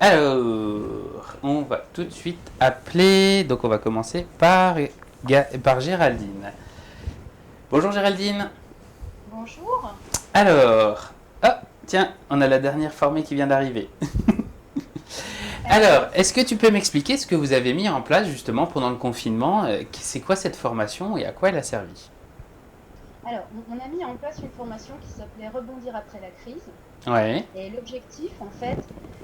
Alors, on va tout de suite appeler. Donc, on va commencer par Géraldine. Bonjour Géraldine. Bonjour. Alors, ah, tiens, on a la dernière formée qui vient d'arriver. Alors, Alors, est-ce que tu peux m'expliquer ce que vous avez mis en place justement pendant le confinement? C'est quoi cette formation et à quoi elle a servi? on a mis en place une formation qui s'appelait Rebondir après la crise. Ouais, Et l'objectif, en fait,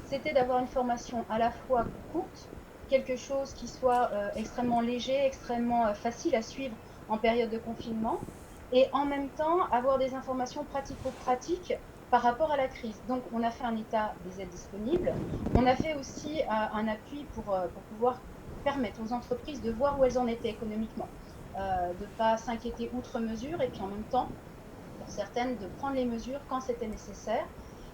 c'était d'avoir une formation à la fois courte, quelque chose qui soit extrêmement léger, extrêmement facile à suivre en période de confinement, et en même temps avoir des informations pratico-pratiques par rapport à la crise. Donc, on a fait un état des aides disponibles. On a fait aussi un appui pour pouvoir permettre aux entreprises de voir où elles en étaient économiquement, de ne pas s'inquiéter outre mesure, et puis en même temps, pour certaines, de prendre les mesures quand c'était nécessaire.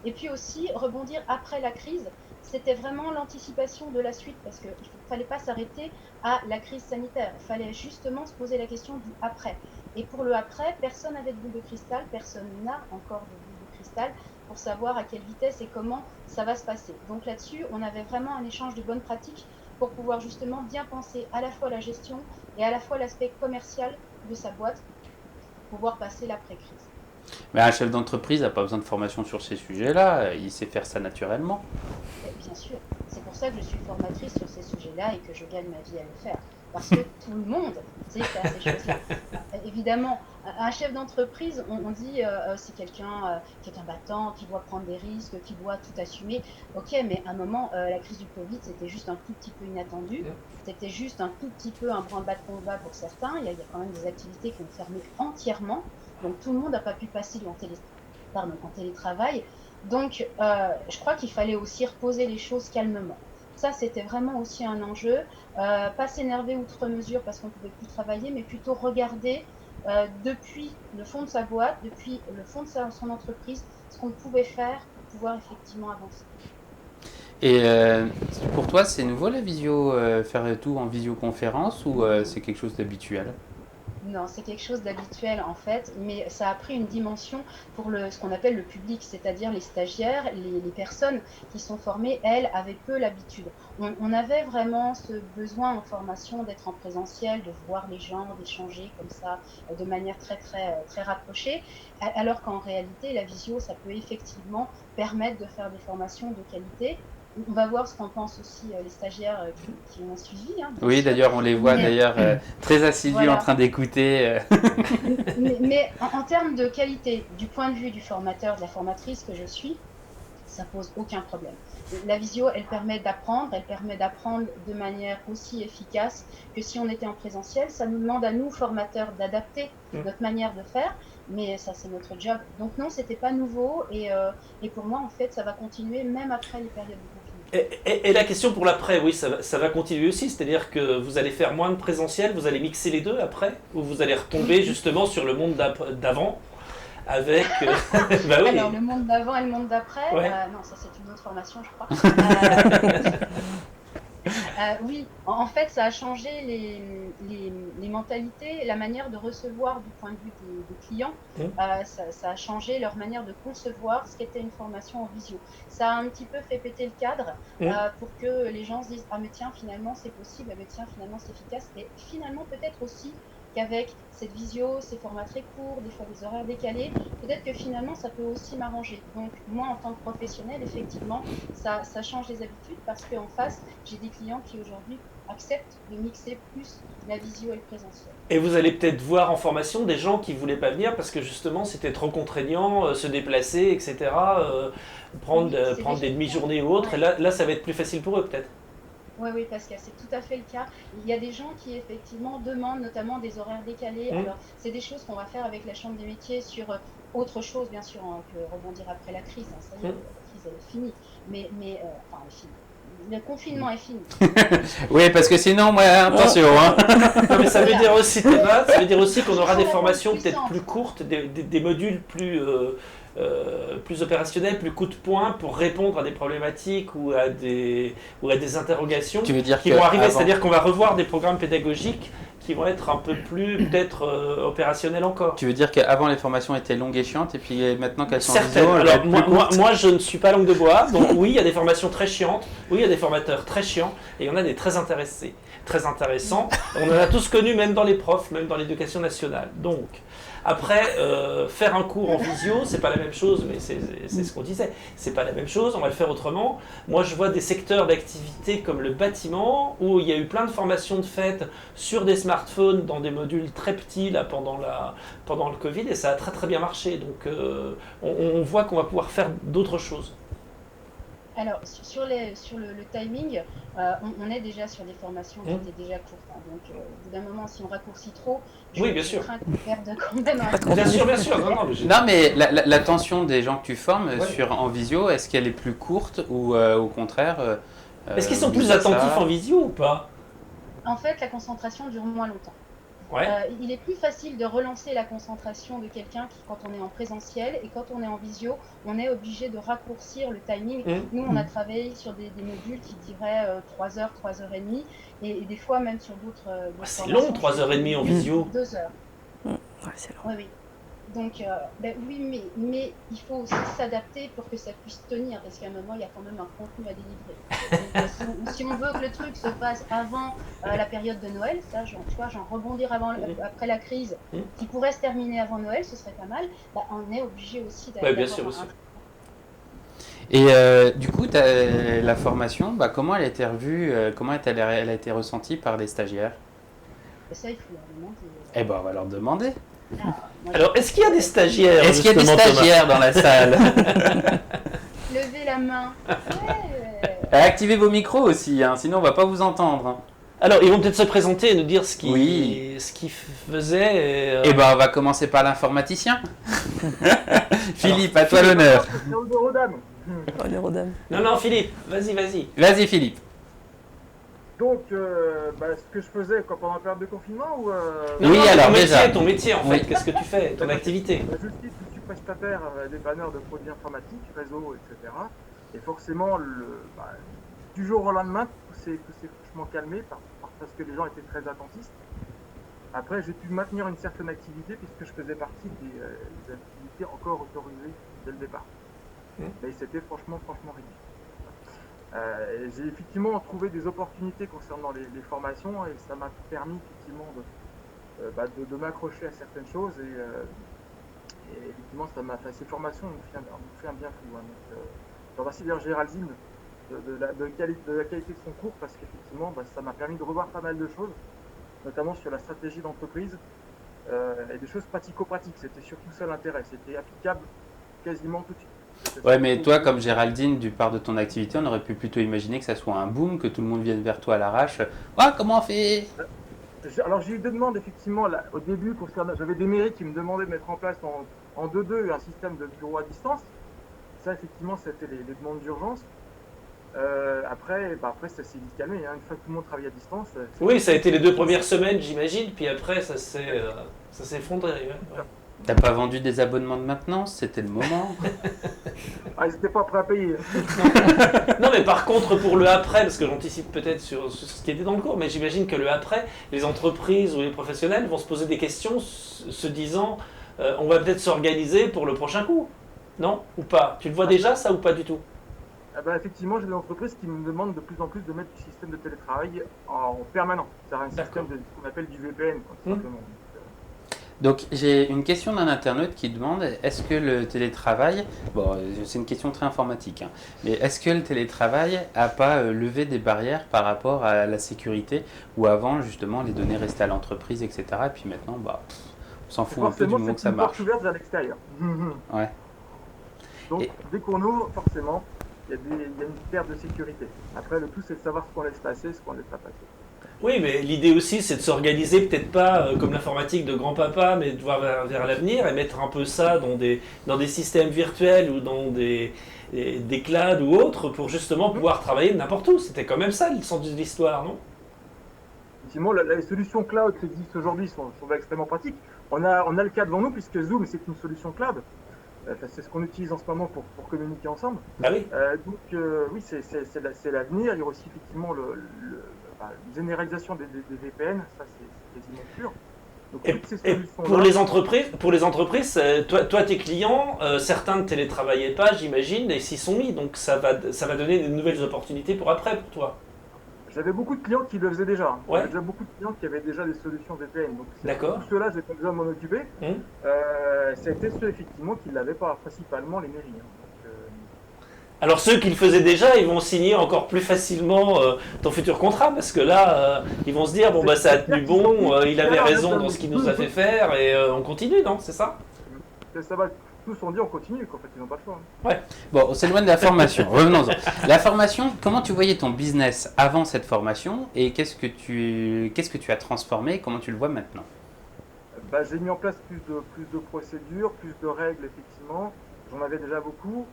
Et puis aussi, rebondir après la crise, c'était vraiment l'anticipation de la suite, parce qu'il ne fallait pas s'arrêter à la crise sanitaire. Il fallait justement se poser la question du après. Et pour le après, personne n'avait de boule de cristal, personne n'a encore de boule de cristal pour savoir à quelle vitesse et comment ça va se passer. Donc là-dessus, on avait vraiment un échange de bonnes pratiques pour pouvoir justement bien penser à la fois la gestion et à la fois l'aspect commercial de sa boîte pour pouvoir passer l'après-crise. mais un chef d'entreprise n'a pas besoin de formation sur ces sujets-là, il sait faire ça naturellement. Et bien sûr, c'est pour ça que je suis formatrice sur ces sujets-là et que je gagne ma vie à le faire. Parce que tout le monde sait faire ces choses-là. Évidemment, un chef d'entreprise, on dit c'est quelqu'un qui est un battant, qui doit prendre des risques, qui doit tout assumer. Ok, mais à un moment, la crise du Covid, c'était juste un tout petit peu inattendu. C'était juste un tout petit peu un branle-bas de combat pour certains. Il y a quand même des activités qui ont fermé entièrement. Donc tout le monde n'a pas pu passer en télétravail. Donc, je crois qu'il fallait aussi reposer les choses calmement. Ça, c'était vraiment aussi un enjeu. Pas s'énerver outre mesure parce qu'on ne pouvait plus travailler, mais plutôt regarder depuis le fond de sa boîte, depuis le fond de son entreprise, ce qu'on pouvait faire pour pouvoir effectivement avancer. Et pour toi, c'est nouveau la visio, faire tout en visioconférence ou c'est quelque chose d'habituel? Non, c'est quelque chose d'habituel en fait, mais ça a pris une dimension pour ce qu'on appelle le public, c'est-à-dire les stagiaires, les personnes qui sont formées, elles, avaient peu l'habitude. On avait vraiment ce besoin en formation d'être en présentiel, de voir les gens, d'échanger comme ça, de manière très rapprochée, alors qu'en réalité, la visio, ça peut effectivement permettre de faire des formations de qualité. On va voir ce qu'en pensent aussi les stagiaires qui ont suivi, hein, bien Oui, sûr. d'ailleurs, on les voit Mais d'ailleurs très assidus en voilà. train d'écouter. Mais en termes de qualité, du point de vue du formateur, de la formatrice que je suis, ça pose aucun problème. La visio, elle permet d'apprendre de manière aussi efficace que si on était en présentiel. Ça nous demande à nous, formateurs, d'adapter notre manière de faire, mais ça, c'est notre job. Donc non, c'était pas nouveau et pour moi, en fait, ça va continuer même après les périodes de confinement. Et la question pour l'après, oui, ça va continuer aussi, c'est-à-dire que vous allez faire moins de présentiel, vous allez mixer les deux après, ou vous allez retomber justement sur le monde d'avant avec... bah oui, Alors, le monde d'avant et le monde d'après, ouais. non, ça c'est une autre formation, je crois. Oui, en fait, ça a changé les mentalités, la manière de recevoir du point de vue des clients. Hum, Ça a changé leur manière de concevoir ce qu'était une formation en visio. Ça a un petit peu fait péter le cadre hum. pour que les gens se disent ah mais tiens finalement c'est possible, ah mais tiens finalement c'est efficace. Et finalement peut-être aussi qu'avec cette visio, ces formats très courts, des fois des horaires décalés, peut-être que finalement ça peut aussi m'arranger. Donc moi en tant que professionnel, effectivement, ça change les habitudes parce qu'en face, j'ai des clients qui aujourd'hui acceptent de mixer plus la visio et le présentiel. Et vous allez peut-être voir en formation des gens qui ne voulaient pas venir parce que justement c'était trop contraignant, se déplacer, etc., Oui, c'est prendre déjà des le cas. demi-journées ou autres, et Ouais. là ça va être plus facile pour eux peut-être. Oui, oui, Pascal, c'est tout à fait le cas. Il y a des gens qui effectivement demandent notamment des horaires décalés. Hum. Alors, c'est des choses qu'on va faire avec la Chambre des métiers sur autre chose, bien sûr, hein, que rebondir après la crise. Hein, ça y est, Hum. la crise, elle est finie. Enfin, elle est finie. Le confinement est fini. Oui, parce que sinon, moi, Oh, attention, hein. non, mais ça veut Voilà. dire aussi, Théma, ça veut dire aussi qu'on Il aura faut des la rendre formations peut-être puissante. plus courtes, des modules plus opérationnels, plus coup de poing pour répondre à des problématiques ou à des interrogations Tu veux dire qui vont arriver. qu'avant. C'est-à-dire qu'on va revoir des programmes pédagogiques qui vont être un peu plus peut-être opérationnelles encore. Tu veux dire qu'avant les formations étaient longues et chiantes et puis maintenant qu'elles sont en Certaines. visio, elles vont Alors, être plus courtes. moi, je ne suis pas langue de bois, donc oui, il y a des formations très chiantes, oui, il y a des formateurs très chiants, et il y en a des très intéressés, très intéressants. On en a tous connu, même dans les profs, même dans l'éducation nationale. Donc, après, faire un cours en visio, c'est pas la même chose, mais c'est ce qu'on disait. C'est pas la même chose, on va le faire autrement. Moi, je vois des secteurs d'activité comme le bâtiment, où il y a eu plein de formations de faites sur des smartphones, dans des modules très petits, là, pendant le Covid, et ça a très très bien marché. Donc, on voit qu'on va pouvoir faire d'autres choses. Alors, sur le timing, on est déjà sur des formations qui étaient déjà courtes. Hein. Donc, au bout d'un moment, si on raccourcit trop, Oui, bien sûr. crains qu'on perde quand même Bien sûr, bien sûr. Non, Non, mais l'attention des gens que tu formes Ouais. en visio, est-ce qu'elle est plus courte ou au contraire Est-ce qu'ils sont vous plus dites ça attentifs en visio ou pas? En fait, la concentration dure moins longtemps. Ouais. Il est plus facile de relancer la concentration de quelqu'un quand on est en présentiel, et quand on est en visio, on est obligé de raccourcir le timing. Nous, on a travaillé sur des modules qui duraient 3 heures, 3 heures et demie, et des fois même sur d'autres C'est formations, long, 3h30 en visio. 2 heures. Ouais, c'est long. Oui, oui. Donc, oui, mais il faut aussi s'adapter pour que ça puisse tenir, parce qu'à un moment, il y a quand même un contenu à délivrer. Donc, si on veut que le truc se passe avant la période de Noël, ça, tu vois, j'en rebondir après la crise, qui pourrait se terminer avant Noël, ce serait pas mal, on est obligé aussi Ouais, bien sûr, bien sûr. Et du coup, la formation, comment elle a été revue, comment elle a été ressentie par les stagiaires? Ça, il faut leur demander. Eh ben, on va leur demander. Alors, est-ce qu'il y a des stagiaires? Est-ce qu'il y a des justement, Thomas stagiaires dans la salle? Levez la main. Ouais. Activez vos micros aussi, hein, sinon on va pas vous entendre. Hein. Alors, ils vont peut-être se présenter et nous dire ce qu'ils Oui. faisaient. Eh ben, on va commencer par l'informaticien. Philippe, à toi l'honneur. Honneur aux dames. Non, Philippe, vas-y. Vas-y, Philippe. Donc, ce que je faisais pendant la période de confinement ou Oui, alors, déjà. ton métier en fait, Oui. qu'est-ce que tu fais, ton activité? je suis prestataire dépanneur de produits informatiques, réseau, etc. Et forcément, du jour au lendemain, c'est franchement calmé parce que les gens étaient très attentistes. Après, j'ai pu maintenir une certaine activité puisque je faisais partie des activités encore autorisées dès le départ. Mais c'était franchement ridicule. J'ai effectivement trouvé des opportunités concernant les formations et ça m'a permis effectivement de m'accrocher à certaines choses et effectivement ces formations m'ont fait un bien fou. Hein. Donc, je remercie d'ailleurs Géraldine de la qualité de son cours parce qu'effectivement ça m'a permis de revoir pas mal de choses, notamment sur la stratégie d'entreprise et des choses pratico-pratiques. C'était surtout ça l'intérêt, c'était applicable quasiment tout de suite. Ouais, mais toi, comme Géraldine, du part de ton activité, on aurait pu plutôt imaginer que ça soit un boom, que tout le monde vienne vers toi à l'arrache. Ah, comment on fait? Alors j'ai eu deux demandes effectivement là, au début j'avais des mairies qui me demandaient de mettre en place en 2-2 un système de bureau à distance. Ça effectivement c'était les demandes d'urgence. Après ça s'est vite calmé. Hein. Une fois que tout le monde travaille à distance. Oui, ça a été les 2 premières semaines, j'imagine, puis après ça s'est effondré. Ouais. T'as pas vendu des abonnements de maintenance? C'était le moment. Ils n'étaient pas prêts à payer. Non, mais par contre, pour le après, parce que j'anticipe peut-être sur ce qui était dans le cours, mais j'imagine que le après, les entreprises ou les professionnels vont se poser des questions se disant on va peut-être s'organiser pour le prochain coup. Non? Ou pas? Tu le vois déjà, ça, ou pas du tout? Effectivement, j'ai des entreprises qui me demandent de plus en plus de mettre du système de télétravail en permanent. C'est un système qu'on appelle du VPN, tout simplement. Donc j'ai une question d'un internaute qui demande, est-ce que le télétravail, bon c'est une question très informatique, hein, mais est-ce que le télétravail n'a pas levé des barrières par rapport à la sécurité, où avant justement les données restaient à l'entreprise, etc. Et puis maintenant, on s'en fout un peu du moment que ça marche. C'est une porte ouverte vers l'extérieur. Ouais. Donc dès qu'on ouvre, forcément, il y a une perte de sécurité. Après, le tout c'est de savoir ce qu'on laisse passer, ce qu'on laisse pas passer. Oui, mais l'idée aussi, c'est de s'organiser, peut-être pas comme l'informatique de grand-papa, mais de voir vers l'avenir et mettre un peu ça dans des systèmes virtuels ou dans des clouds ou autres pour justement pouvoir travailler n'importe où. C'était quand même ça le sens de l'histoire, non? Effectivement, les solutions cloud qui existent aujourd'hui sont extrêmement pratiques. On a le cas devant nous puisque Zoom, c'est une solution cloud. C'est ce qu'on utilise en ce moment pour communiquer ensemble. Bah oui. Oui, c'est l'avenir. Il y a aussi effectivement généralisation des VPN, ça c'est quasiment sûr. Donc, Et, toutes ces et solutions-là, pour les entreprises, toi, tes clients, certains ne télétravaillaient pas, j'imagine, et s'y sont mis. Donc ça va donner de nouvelles opportunités pour après, pour toi. j'avais beaucoup de clients qui le faisaient déjà. Ouais. J'avais déjà beaucoup de clients qui avaient déjà des solutions VPN. Donc, D'accord. tous ceux-là, j'ai pas besoin de m'en occuper. Hum. C'était ceux, effectivement, qui ne l'avaient pas, principalement les mairies. Hein. Donc, Alors ceux qui le faisaient déjà, ils vont signer encore plus facilement ton futur contrat, parce que là, ils vont se dire, bon bah ça a tenu bon, il avait raison dans ce qu'il nous a fait faire, et on continue, non? C'est ça? ça va, tous ont dit on continue, qu'en fait, ils n'ont pas le choix. Hein. Bon, on s'éloigne de la formation. Revenons-en. La formation, comment tu voyais ton business avant cette formation et qu'est-ce que tu as transformé et comment tu le vois maintenant? J'ai mis en place plus de procédures, plus de règles, effectivement. J'en avais déjà beaucoup.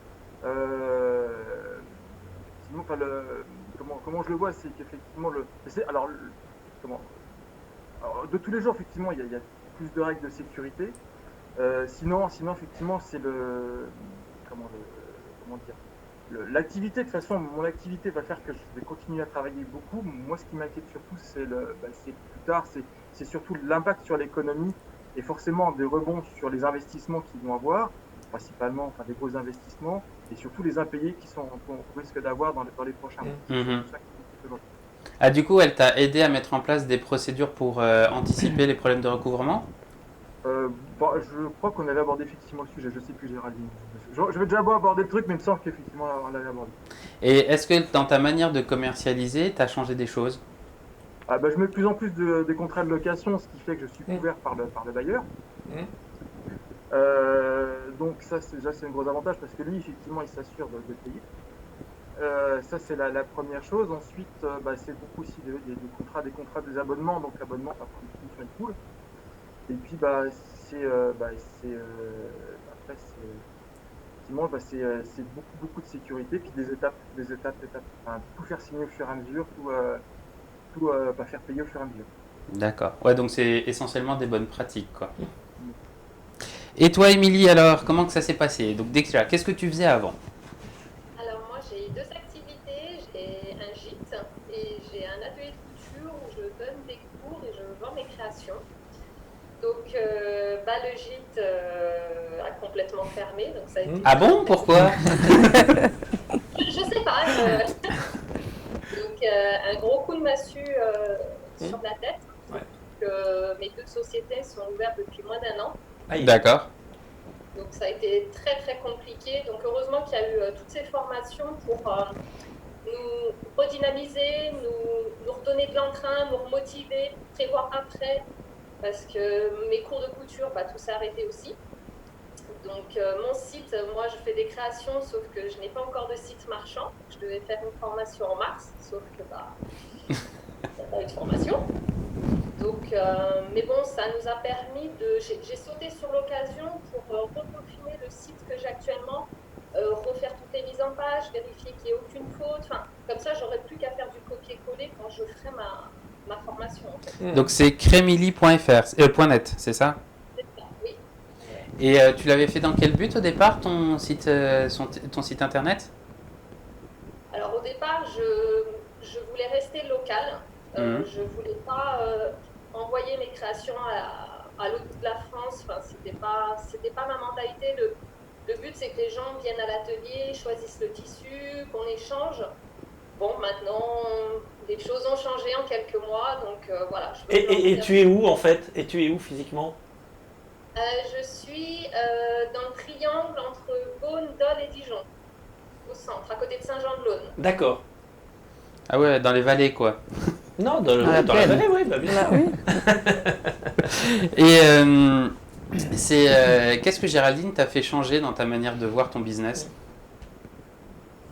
Sinon, comment je le vois, c'est qu'effectivement, de tous les jours, effectivement, il y a plus de règles de sécurité. Sinon, effectivement, c'est comment dire, l'activité. De toute façon, mon activité va faire que je vais continuer à travailler beaucoup. Moi, ce qui m'inquiète surtout, c'est plus tard, c'est surtout l'impact sur l'économie et forcément des rebonds sur les investissements qu'ils vont avoir, principalement, des gros investissements, et surtout les impayés qu'on risque d'avoir dans les prochains mois. Mhm. C'est ça qui m'inquiète aujourd'hui. Ah, du coup, elle t'a aidé à mettre en place des procédures pour anticiper les problèmes de recouvrement? Je crois qu'on avait abordé effectivement le sujet, je sais plus Géraldine. Je vais déjà aborder le truc, mais il me semble qu'effectivement on l'avait abordé. Et est-ce que dans ta manière de commercialiser, tu as changé des choses? Je mets de plus en plus des contrats de location, ce qui fait que je suis couvert par le bailleur. Donc ça, c'est un gros avantage parce que lui, effectivement, il s'assure de payer. Ça, c'est la première chose. Ensuite, c'est beaucoup aussi des contrats, des abonnements. Donc l'abonnement, par contre, sur une poule. Et puis, c'est beaucoup de sécurité, puis des étapes. Enfin, tout faire signer au fur et à mesure, tout faire payer au fur et à mesure. D'accord. Ouais, donc c'est essentiellement des bonnes pratiques, quoi. Et toi, Émilie, alors, comment que ça s'est passé? Donc déjà, qu'est-ce que tu faisais avant? Alors moi j'ai deux activités, j'ai un gîte et j'ai un atelier de couture où je donne des cours et je vends mes créations. Donc le gîte a complètement fermé, donc ça a été... Ah bon? Pourquoi? Je sais pas. Donc un gros coup de massue sur la tête. Ouais. Mes deux sociétés sont ouvertes depuis moins d'1 an. D'accord. Donc ça a été très très compliqué. Donc heureusement qu'il y a eu toutes ces formations pour nous redynamiser, nous redonner de l'entrain, nous remotiver, prévoir après. Parce que mes cours de couture, tout s'est arrêté aussi. Donc mon site, moi je fais des créations, sauf que je n'ai pas encore de site marchand. Je devais faire une formation en mars, sauf que il n'y a pas eu de formation. Donc, mais bon, ça nous a permis de... J'ai sauté sur l'occasion pour reconfiner le site que j'ai actuellement, refaire toutes les mises en page, vérifier qu'il n'y ait aucune faute. Enfin, comme ça, j'aurais plus qu'à faire du copier-coller quand je ferai ma formation. En fait. Donc c'est crémili.net, c'est ça? C'est ça, oui. Et tu l'avais fait dans quel but au départ, ton site internet? Alors au départ, je voulais rester local. Je ne voulais pas envoyer mes créations à l'autre bout de la France. Enfin, c'était pas ma mentalité. Le but, c'est que les gens viennent à l'atelier, choisissent le tissu, qu'on échange. Bon, maintenant, les choses ont changé en quelques mois, donc voilà. Et tu es où en fait? Et tu es où physiquement? Je suis dans le triangle entre Beaune, Dole et Dijon, au centre, à côté de Saint-Jean-de-Laune. D'accord. Ah ouais, dans les vallées, quoi. Non, dans la vallée, oui, bien sûr. Oui. Et qu'est-ce que Géraldine t'a fait changer dans ta manière de voir ton business?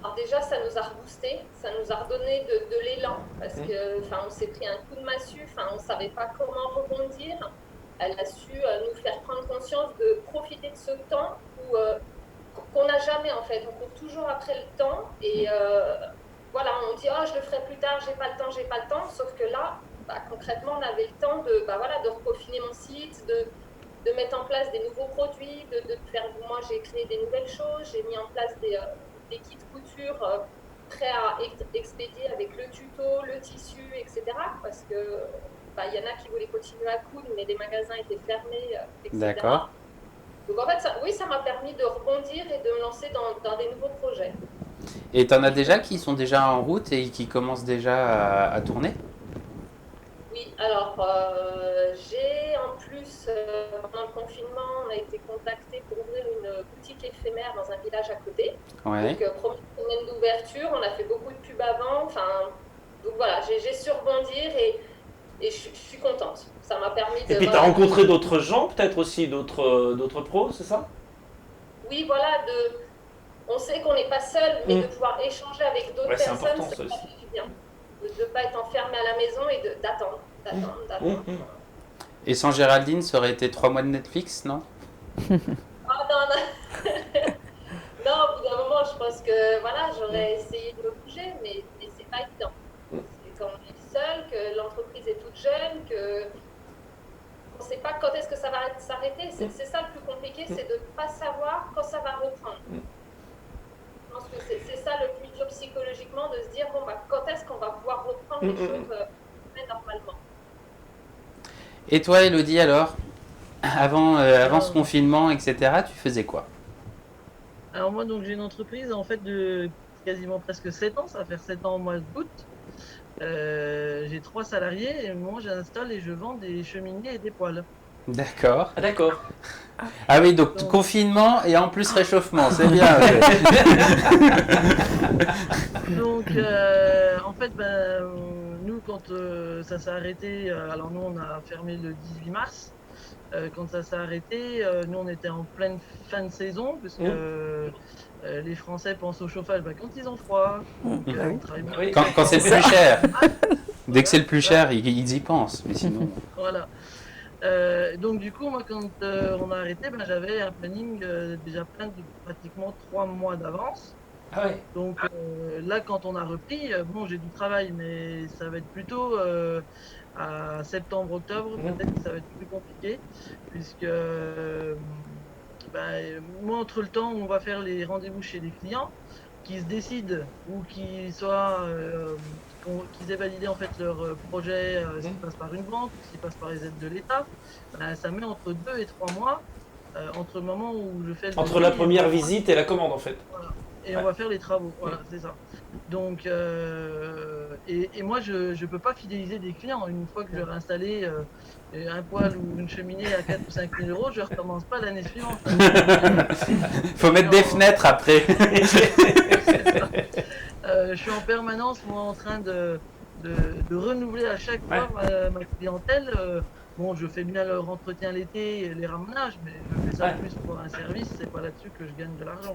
Alors déjà, ça nous a reboosté, ça nous a redonné de l'élan, parce que, on s'est pris un coup de massue, on ne savait pas comment rebondir. Elle a su nous faire prendre conscience de profiter de ce temps qu'on n'a jamais en fait. On court toujours après le temps et voilà, on dit je le ferai plus tard, j'ai pas le temps. Sauf que là, concrètement, on avait le temps de repeaufiner mon site, de mettre en place des nouveaux produits, de faire. Moi, j'ai créé des nouvelles choses, j'ai mis en place des kits couture prêts à expédier avec le tuto, le tissu, etc. Parce que y en a qui voulaient continuer à coudre, mais les magasins étaient fermés, etc. D'accord. Donc en fait, ça m'a permis de rebondir et de me lancer dans des nouveaux projets. Et t'en as déjà qui sont déjà en route et qui commencent déjà à tourner? Oui, alors j'ai en plus, pendant le confinement, on a été contacté pour ouvrir une boutique éphémère dans un village à côté. Ouais. Donc première semaine d'ouverture, on a fait beaucoup de pubs avant. Donc voilà, j'ai su rebondir et je suis contente. Ça m'a permis de... Et puis tu as rencontré d'autres gens, peut-être aussi d'autres pros, c'est ça? Oui, voilà, on sait qu'on n'est pas seul, mais de pouvoir échanger avec d'autres personnes, important, ça fait aussi. du bien. De ne pas être enfermé à la maison et d'attendre. Et sans Géraldine, ça aurait été 3 mois de Netflix, non? Ah non. Non, au bout d'un moment, je pense que voilà, j'aurais essayé de me bouger, mais c'est pas évident. C'est quand on est seul, que l'entreprise est toute jeune, que on ne sait pas quand est-ce que ça va s'arrêter. C'est ça le plus compliqué, c'est de ne pas savoir quand ça va reprendre. Je pense que c'est ça le plus dur psychologiquement, de se dire quand est-ce qu'on va pouvoir reprendre les choses normalement. Et toi, Elodie, alors, avant ce confinement, etc., tu faisais quoi? Alors moi, donc j'ai une entreprise en fait de quasiment presque 7 ans, ça va faire 7 ans au mois d'août. J'ai 3 salariés et moi j'installe et je vends des cheminées et des poêles. D'accord. Ah, d'accord. Ah oui, donc confinement et en plus réchauffement, c'est bien. Donc en fait, nous quand ça s'est arrêté, alors nous on a fermé le 18 mars. Quand ça s'est arrêté, nous on était en pleine fin de saison, parce que les Français pensent au chauffage quand ils ont froid. Donc, ils travaillent bien. Oui. Quand c'est le plus cher. Dès que c'est le plus cher, ils y pensent, mais sinon... Voilà. Donc du coup, moi quand on a arrêté, j'avais un planning déjà plein de pratiquement 3 mois d'avance. Ah ouais. Donc là, quand on a repris, j'ai du travail, mais ça va être plutôt à septembre-octobre, peut-être que ça va être plus compliqué, puisque moi, entre le temps où on va faire les rendez-vous chez les clients, qui se décident ou qu'ils aient validé en fait leur projet, s'ils passent par une banque, s'ils passent par les aides de l'État, ça met entre 2 et 3 mois entre le moment où je fais le Entre la première visite et la commande, en fait. Voilà. Et on va faire les travaux, voilà, c'est ça. Donc, et moi, je peux pas fidéliser des clients. Une fois que je leur ai installé un poêle ou une cheminée à 4 ou 5 000 euros, je recommence pas l'année suivante. Faut mettre des fenêtres après. Je suis en permanence, moi, en train de renouveler à chaque fois ma clientèle. Je fais bien leur entretien l'été et les ramenages, mais je fais ça plus pour un service, c'est pas là-dessus que je gagne de l'argent.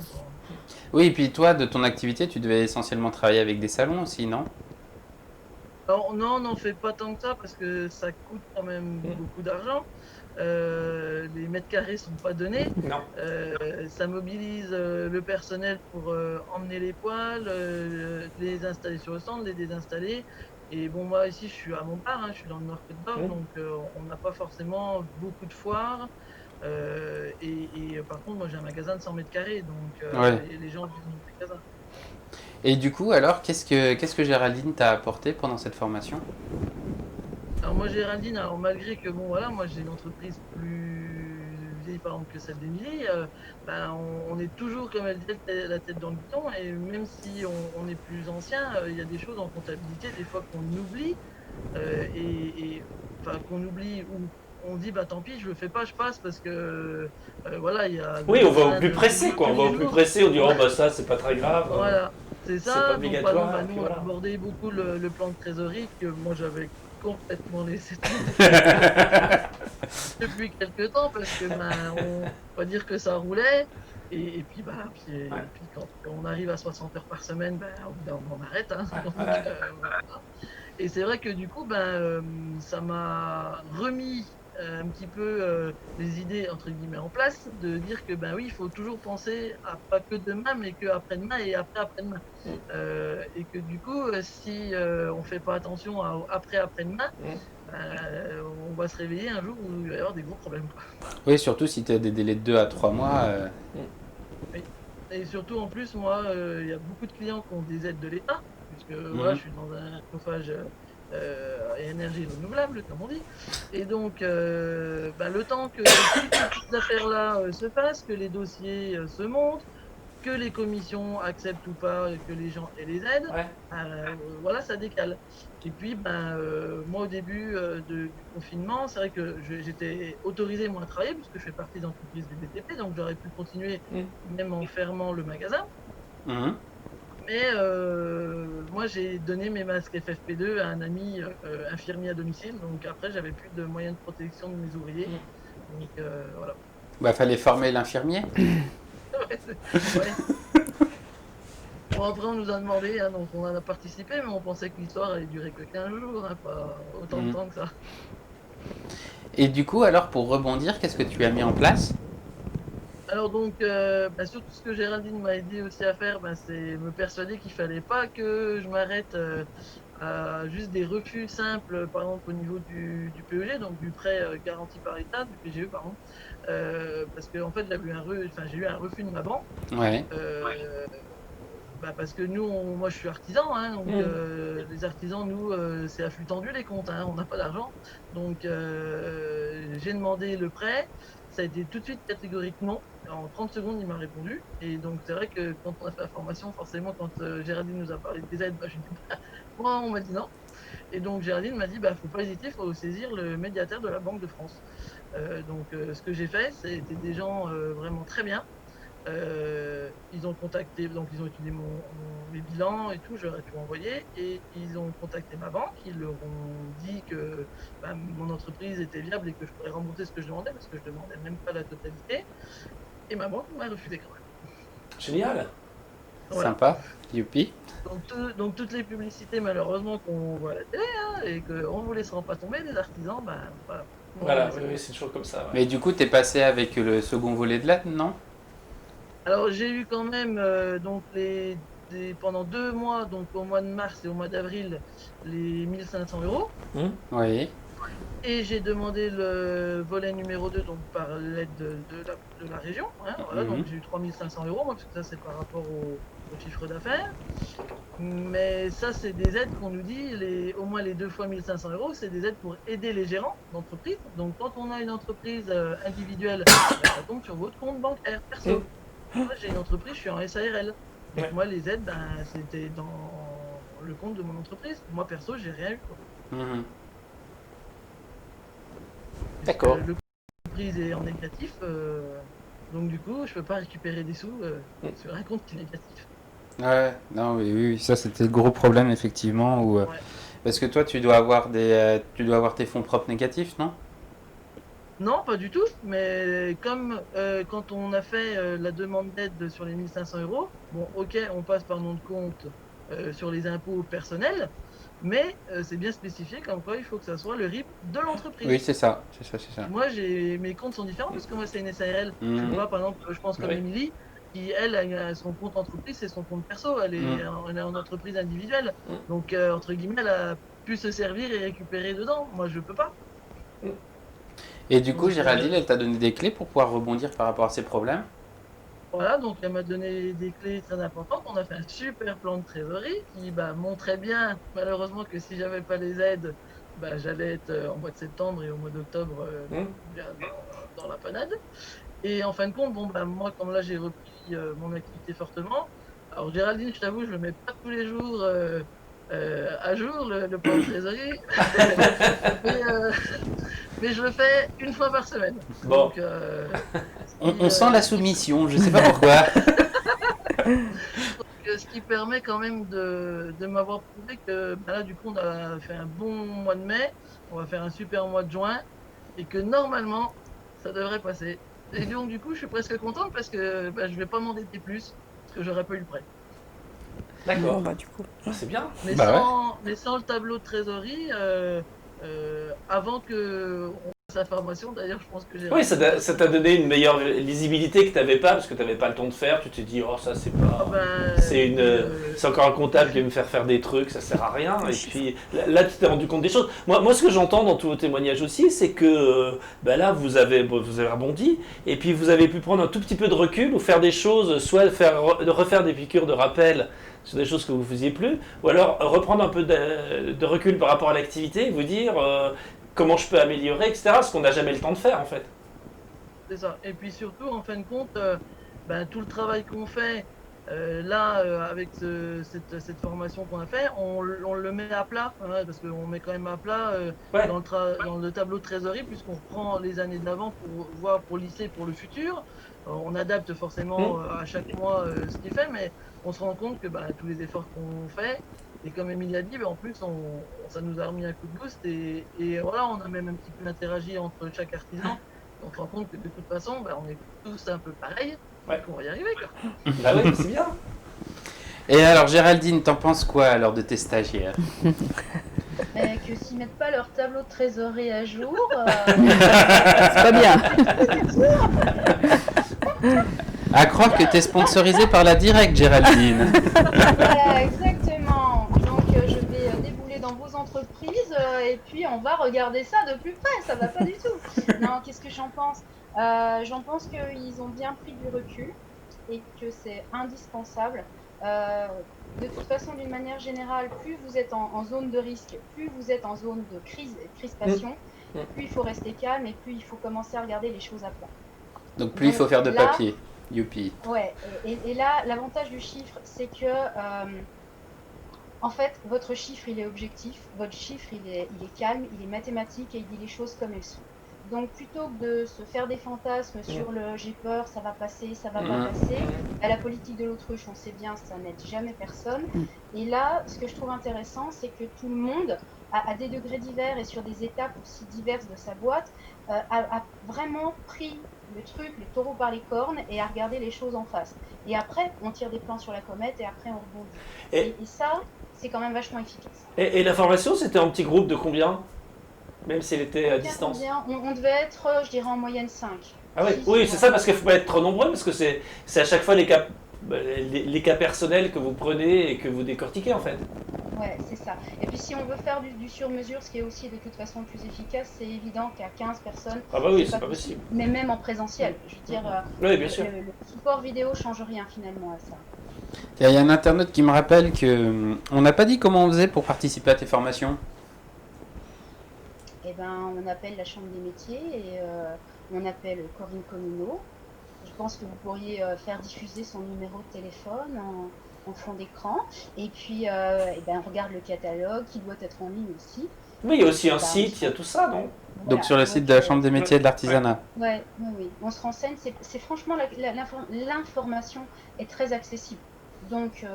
Oui, et puis toi, de ton activité, tu devais essentiellement travailler avec des salons aussi, non? Alors, non, on n'en fait pas tant que ça parce que ça coûte quand même beaucoup d'argent. Les mètres carrés sont pas donnés. Non. Ça mobilise le personnel pour emmener les poêles, les installer sur le stand, les désinstaller. Et bon, moi ici, je suis à Montbard, je suis dans le Nord-Côte d'Or, donc on n'a pas forcément beaucoup de foires. Et par contre, moi j'ai un magasin de 100 mètres carrés, donc les gens viennent au magasin. Et du coup, alors, qu'est-ce que Géraldine t'a apporté pendant cette formation? Alors moi, Géraldine, malgré que moi j'ai une entreprise plus vieille par exemple que celle d'Émilie, on est toujours, comme elle dit, la tête dans le guidon, et même si on est plus ancien, il y a des choses en comptabilité des fois qu'on oublie, qu'on oublie ou on dit tant pis, je le fais pas, je passe parce que il y a... Oui, on va au plus pressé, quoi. On va au plus pressé, on dit ça c'est pas très grave. Voilà, c'est ça. C'est pas obligatoire. Donc, nous on a abordé beaucoup le plan de trésorerie que moi j'avais complètement laissé tomber depuis quelques temps parce que on va dire que ça roulait et puis quand on arrive à 60 heures par semaine, au bout d'un moment on arrête. Donc, voilà. Et c'est vrai que du coup ça m'a remis un petit peu les idées entre guillemets en place, de dire que oui, il faut toujours penser à pas que demain mais que après-demain et après-demain, et que du coup si on fait pas attention à après-demain, on va se réveiller un jour où il va y avoir des gros problèmes. Oui, surtout si tu as des délais de 2 à 3 mois. Oui. Et surtout, en plus, moi, il y a beaucoup de clients qui ont des aides de l'État, puisque voilà, je suis dans un chauffage et énergie renouvelable, comme on dit. Et donc, le temps que toutes ces petites affaires-là se fassent, que les dossiers se montent, que les commissions acceptent ou pas que les gens aient les aides, Ouais. voilà, ça décale. Et puis, moi, au début du confinement, c'est vrai que j'étais autorisé, moi, à travailler, puisque je fais partie d'entreprise du BTP, donc j'aurais pu continuer même en fermant le magasin. Mhm. Mais moi, j'ai donné mes masques FFP2 à un ami infirmier à domicile, donc après, j'avais plus de moyens de protection de mes ouvriers. Donc voilà. Bah, fallait former l'infirmier. Ouais. Bon, après, on nous a demandé, hein, donc on en a participé, mais on pensait que l'histoire allait durer que 15 jours, hein, pas autant de temps que ça. Et du coup, alors, pour rebondir, qu'est-ce que tu as mis en place? Alors donc, surtout ce que Géraldine m'a aidé aussi à faire, c'est me persuader qu'il fallait pas que je m'arrête à juste des refus simples, par exemple au niveau du PEG, donc du prêt garanti par l'État, du PGE, pardon, parce que en fait j'ai eu un refus de ma banque. Ouais. Parce que nous, moi je suis artisan, hein, donc les artisans, nous, c'est à flux tendu les comptes, hein, on n'a pas d'argent. Donc j'ai demandé le prêt, ça a été tout de suite catégorique non. En 30 secondes, il m'a répondu. Et donc c'est vrai que quand on a fait la formation, forcément, quand Géraldine nous a parlé des aides, je dis moi, on m'a dit non. Et donc Géraldine m'a dit, faut pas hésiter, il faut saisir le médiateur de la Banque de France. Ce que j'ai fait, c'était des gens vraiment très bien. Ils ont contacté, donc ils ont étudié mes bilans et tout, je leur ai tout envoyé, et ils ont contacté ma banque, ils leur ont dit que mon entreprise était viable et que je pourrais rembourser ce que je demandais, parce que je demandais même pas la totalité, et ma banque m'a refusé quand même. Génial. Voilà. Sympa. Youpi. Donc toutes les publicités malheureusement qu'on voit à la télé, hein, et qu'on ne vous laissera pas tomber, les artisans, voilà. Voilà, oui, c'est toujours comme ça. Ouais. Mais du coup, t'es passé avec le second volet de l'aide, non? Alors j'ai eu quand même pendant 2 mois, donc au mois de mars et au mois d'avril, les 1500 €. Oui. Et j'ai demandé le volet numéro 2 donc par l'aide de la région. Hein, voilà, donc j'ai eu 3500 €, moi, parce que ça c'est par rapport au chiffre d'affaires. Mais ça, c'est des aides qu'on nous dit, au moins les 2 fois 1500 €, c'est des aides pour aider les gérants d'entreprise. Donc quand on a une entreprise individuelle, ça tombe sur votre compte bancaire perso. Moi, j'ai une entreprise, je suis en SARL. Donc moi, les aides, c'était dans le compte de mon entreprise. Moi, perso, j'ai rien eu, quoi. D'accord. Le compte de l'entreprise est en négatif, donc du coup, je peux pas récupérer des sous sur un compte qui est négatif. Ouais, non, oui, ça c'était le gros problème effectivement. Ouais. Parce que toi, tu dois avoir tes fonds propres négatifs, non? Non, pas du tout, mais comme quand on a fait la demande d'aide sur les 1500 €, bon, ok, on passe par nom de compte sur les impôts personnels, mais c'est bien spécifié comme quoi il faut que ça soit le RIB de l'entreprise. Oui, c'est ça. Moi, mes comptes sont différents parce que moi, c'est une SARL. Je ne pas, par exemple, je pense comme Émilie, qui, elle, a son compte entreprise, c'est son compte perso, elle est en entreprise individuelle. Donc, entre guillemets, elle a pu se servir et récupérer dedans. Moi, je peux pas. Et du coup, Géraldine, elle t'a donné des clés pour pouvoir rebondir par rapport à ces problèmes? Voilà, donc elle m'a donné des clés très importantes. On a fait un super plan de trésorerie qui montrait bien, malheureusement, que si j'avais pas les aides, j'allais être en mois de septembre et au mois d'octobre dans la panade. Et en fin de compte, moi, comme là, j'ai repris mon activité fortement. Alors, Géraldine, je t'avoue, je le mets pas tous les jours à jour, le plan de trésorerie. mais je le fais une fois par semaine. Bon. Donc, On sent la soumission, je sais pas pourquoi. ce qui permet quand même de m'avoir prouvé que là, du coup, on a fait un bon mois de mai, on va faire un super mois de juin, et que normalement, ça devrait passer. Et donc, du coup, je suis presque contente parce que je vais pas m'endetter plus, parce que j'aurais pas eu le prêt. D'accord. Bon, du coup. C'est bien. Mais, mais sans le tableau de trésorerie, avant que sa formation, d'ailleurs, je pense que j'ai... Oui, ça t'a donné une meilleure lisibilité que tu n'avais pas, parce que tu n'avais pas le temps de faire. Tu t'es dit, oh, ça, c'est pas. C'est encore un comptable qui va me faire des trucs, ça sert à rien. Et puis là, tu t'es rendu compte des choses. Moi, ce que j'entends dans tous vos témoignages aussi, c'est que là, vous avez rebondi, et puis vous avez pu prendre un tout petit peu de recul ou faire des choses, soit refaire des piqûres de rappel sur des choses que vous ne faisiez plus, ou alors reprendre un peu de recul par rapport à l'activité et vous dire comment je peux améliorer, etc. Ce qu'on n'a jamais le temps de faire, en fait. C'est ça. Et puis surtout, en fin de compte, tout le travail qu'on fait, avec cette formation qu'on a fait, on le met à plat, hein, parce qu'on met quand même à plat dans le tableau de trésorerie, puisqu'on reprend les années d'avant pour lisser pour le futur. On adapte forcément à chaque mois ce qui est fait, mais on se rend compte que tous les efforts qu'on fait, et comme Émilie a dit, en plus, ça nous a remis un coup de boost, et voilà, on a même un petit peu interagi entre chaque artisan. On se rend compte que de toute façon, on est tous un peu pareils, qu'on va y arriver, quoi. Bah oui, c'est bien. Et alors, Géraldine, t'en penses quoi alors de tes stagiaires? Que s'ils mettent pas leur tableau de trésorerie à jour, C'est pas bien. À croire que t'es sponsorisé par la Direct, Géraldine. voilà, exactement. Donc je vais débouler dans vos entreprises et puis on va regarder ça de plus près. Ça va pas du tout. Non, qu'est-ce que j'en pense? J'en pense qu'ils ont bien pris du recul et que c'est indispensable. De toute façon, d'une manière générale, plus vous êtes en zone de risque, plus vous êtes en zone de crise et de crispation, plus il faut rester calme et plus il faut commencer à regarder les choses à plat. Donc plus il faut faire de papier. Youpi. Ouais, et là, l'avantage du chiffre, c'est que, en fait, votre chiffre, il est objectif, votre chiffre, il est calme, il est mathématique et il dit les choses comme elles sont. Donc, plutôt que de se faire des fantasmes sur le « j'ai peur, ça va passer, ça va pas passer », la politique de l'autruche, on sait bien, ça n'aide jamais personne. Et là, ce que je trouve intéressant, c'est que tout le monde, à des degrés divers et sur des étapes aussi diverses de sa boîte, a vraiment pris le truc, le taureau par les cornes, et à regarder les choses en face. Et après, on tire des plans sur la comète et après, on rebondit. Et ça, c'est quand même vachement efficace. Et la formation, c'était un petit groupe de combien? Même si elle était à distance. On devait être, je dirais, en moyenne 5. Ah oui, oui, c'est ça, parce qu'il ne faut pas être trop nombreux, parce que c'est à chaque fois les cas personnels que vous prenez et que vous décortiquez, en fait. Ouais, c'est ça. Et puis si on veut faire du sur-mesure, ce qui est aussi de toute façon le plus efficace, c'est évident qu'à 15 personnes, ah bah oui, c'est pas possible. Mais même en présentiel, je veux dire, oui, bien sûr. Le support vidéo change rien finalement à ça. Il y a un internaute qui me rappelle que on n'a pas dit comment on faisait pour participer à tes formations. Eh ben, on appelle la Chambre des métiers et on appelle Corinne Comino. Je pense que vous pourriez faire diffuser son numéro de téléphone en fond d'écran. Et puis, on regarde le catalogue qui doit être en ligne aussi. Oui, il y a aussi un site, il y a tout ça, non? Voilà. Donc sur le site de la Chambre des métiers et de l'artisanat. Oui. On se renseigne. C'est franchement, l'information est très accessible. Donc,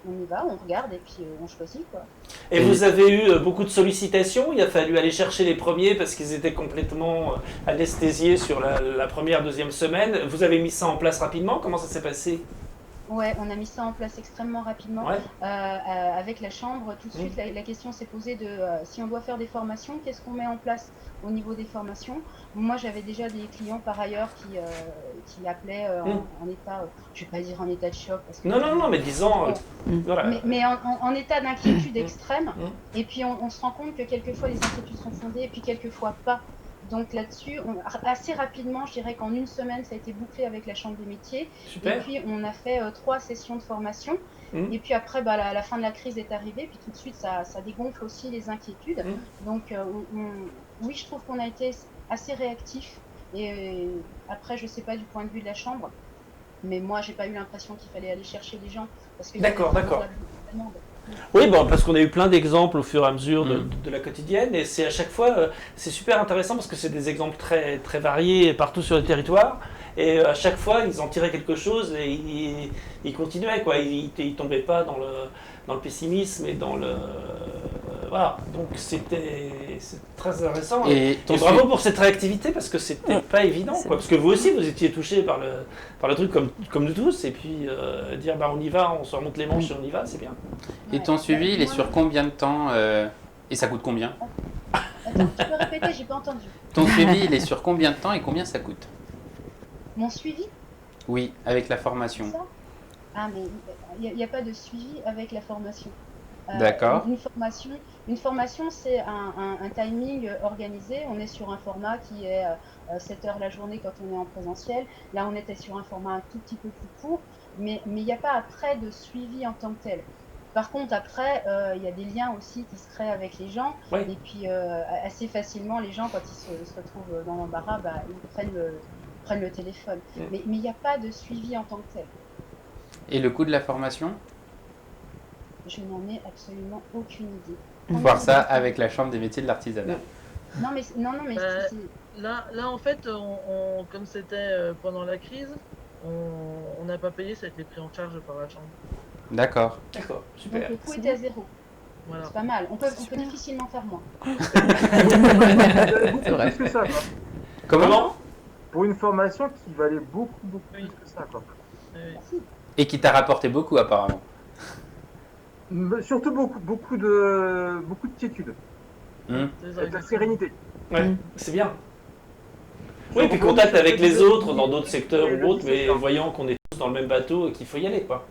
on y va, on regarde et puis on choisit, quoi. Et vous avez eu beaucoup de sollicitations? Il a fallu aller chercher les premiers parce qu'ils étaient complètement anesthésiés sur la première, deuxième semaine. Vous avez mis ça en place rapidement? Comment ça s'est passé? Ouais, on a mis ça en place extrêmement rapidement. Ouais. Avec la chambre, tout de suite, la question s'est posée de si on doit faire des formations, qu'est-ce qu'on met en place au niveau des formations? Moi, j'avais déjà des clients par ailleurs qui appelaient en état, je vais pas dire en état de choc. Parce que non, mais disons... voilà. Mais en état d'inquiétude extrême. Et puis, on se rend compte que quelquefois, les inquiétudes sont fondées et puis quelquefois pas. Donc là-dessus, assez rapidement, je dirais qu'en une semaine, ça a été bouclé avec la Chambre des métiers. Super. Et puis, on a fait 3 sessions de formation. Et puis après, la fin de la crise est arrivée. Puis tout de suite, ça dégonfle aussi les inquiétudes. Donc, oui, je trouve qu'on a été assez réactifs. Et après, je ne sais pas du point de vue de la Chambre. Mais moi, j'ai pas eu l'impression qu'il fallait aller chercher les gens. D'accord. Oui, parce qu'on a eu plein d'exemples au fur et à mesure de la quotidienne, et c'est à chaque fois, c'est super intéressant parce que c'est des exemples très, très variés partout sur le territoire, et à chaque fois, ils en tiraient quelque chose et ils continuaient, quoi. Ils tombaient pas dans le pessimisme et dans le... voilà, donc c'est très intéressant. Et bravo pour cette réactivité parce que c'était pas évident, quoi. Parce que vous aussi, vous étiez touchés par le truc comme nous tous, et puis dire on y va, on se remonte les manches et on y va, c'est bien. Et ton suivi, il est sur combien de temps et ça coûte combien? Attends, tu peux répéter, j'ai pas entendu. Ton suivi, il est sur combien de temps et combien ça coûte? Mon suivi, Oui, avec la formation. c'est ça? Ah, mais il n'y a pas de suivi avec la formation. D'accord. Une formation, c'est un timing organisé. On est sur un format qui est 7 heures la journée quand on est en présentiel. Là, on était sur un format un tout petit peu plus court, mais il n'y a pas après de suivi en tant que tel. Par contre, après, il y a des liens aussi qui se créent avec les gens. Oui. Et puis, assez facilement, les gens, quand ils se retrouvent dans l'embarras, bah, ils prennent le téléphone. Mm. Mais il n'y a pas de suivi en tant que tel. Et le coût de la formation? Je n'en ai absolument aucune idée. Voir ça avec la Chambre des métiers de l'artisanat. Non, mais Bah, Là, en fait, comme c'était pendant la crise, on n'a pas payé, ça a été pris en charge par la chambre. D'accord. D'accord, donc super. le coût était à 0. Voilà. C'est pas mal. On peut difficilement faire moins. C'est vrai. plus que ça, quoi. Comment? Pour une formation qui valait beaucoup Oui. plus que ça, quoi. Oui. Et qui t'a rapporté beaucoup apparemment. Mais surtout beaucoup de quiétude Hmm. C'est ça, et de la exactement. sérénité. Ouais, c'est bien. Oui, puis contact avec les autres dans d'autres secteurs ou autres, mais voyant qu'on est tous dans le même bateau et qu'il faut y aller, quoi.